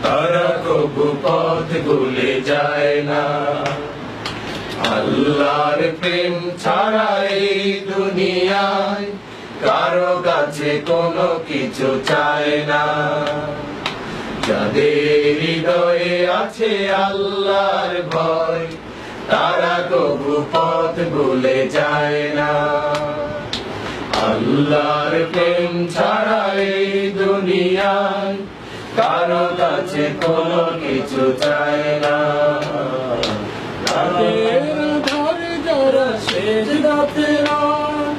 তারা কবু পথ ভুলে যায় না। আল্লাহর প্রেম ছাড়া এই দুনিয়ায় কারো কাছে কোনো কিছু চায় না। যাদের হৃদয়ে আছে আল্লাহর ভয়, তারা কবু পথ ভুলে যায় না। আল্লাহর প্রেম ছাড়া এই দুনিয়ায় কারো কাছে কোনো কিছু চায় না। রাতের আধারে যারা সেজদাতে রয়,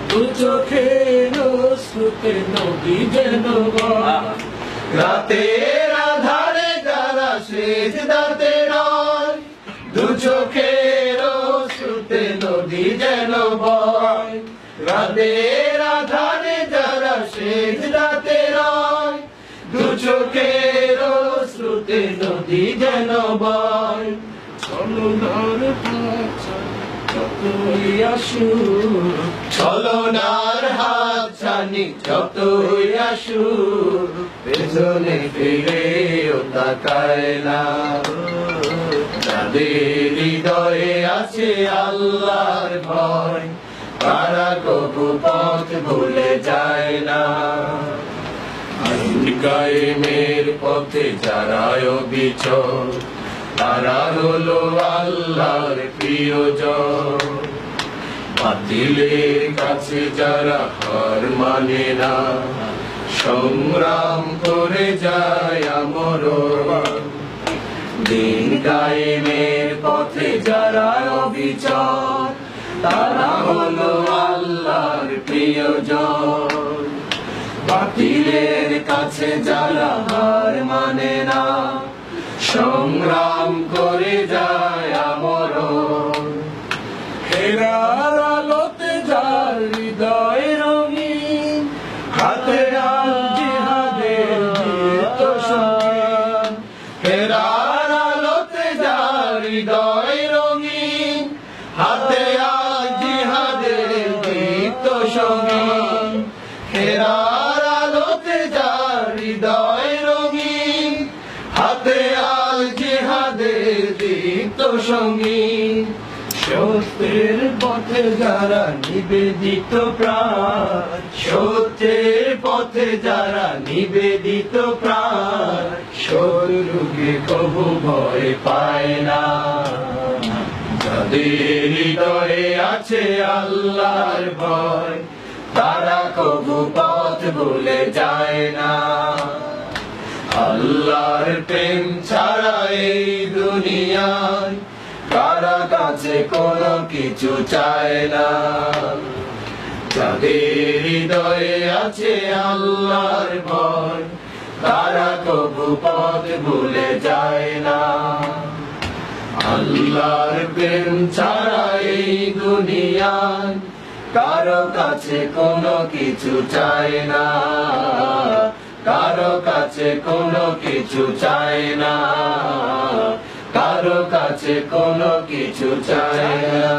দু চোখের অশ্রুতে নদী যেন বয়। রাতের আধারে যারা সেজদাতে রয়, দু চোখের অশ্রুতে নদী যেন বয়। রাতের আধারে যারা সেজদাতে রয়, দু চোখের অশ্রুতে নদী যেন বয়। ছলনার ভাষা যতই আসুক, ছলনার হাত ছানি যতই আসুক, পেছনে ফিরেও তাকায় না। যাদের হৃদয়ে আছে আল্লাহর ভয়, তারা কবু পথ ভুলে যায় না। আইন কায়েমের পথে যারা অবিচল, তারা হলো আল্লাহর প্রিয়জন। বাতিলের কাছে যারা হার মানে না, সংগ্রাম করে যায় আমরণ। দিন কায়েমের পথে যারা অবিচল, তারা হলো আল্লাহর প্রিয়জন। বাতিলের কাছে যারা হার মানে না, সংগ্রাম করে যায় আমরণ। হেরার আলোতে যার হৃদয় রঙিন, হাতে আল জিহাদের দীপ্ত সঙ্গীন। হেরার আলোতে যার হৃদয় রঙিন, হাতে আল জিহাদের দীপ্ত সঙ্গীন। হেরার আলোতে যার হৃদয় রঙিন, হাতে আল জিহাদের দীপ্ত সঙ্গীন। সত্যের পথে যারা নিবেদিত প্রাণ, সত্যের পথে যারা নিবেদিত প্রাণ, শত্রুকে কবু ভয় পায় না। যাদের হৃদয়ে আছে আল্লাহর ভয়, তারা কবু পথ ভুলে যায় না। আল্লাহর প্রেম ছাড়া এই দুনিয়ায় কারো কাছে কোনো কিছু চায় না। যাদের হৃদয়ে আছে আল্লাহর ভয়, তারা কবু পথ ভুলে যায় না। আল্লাহর প্রেম ছাড়া এই দুনিয়ায় কারো কাছে কোনো কিছু চায় না। কারো কাছে কোনো কিছু চায় না। কারো কাছে কোনো কিছু চায় না।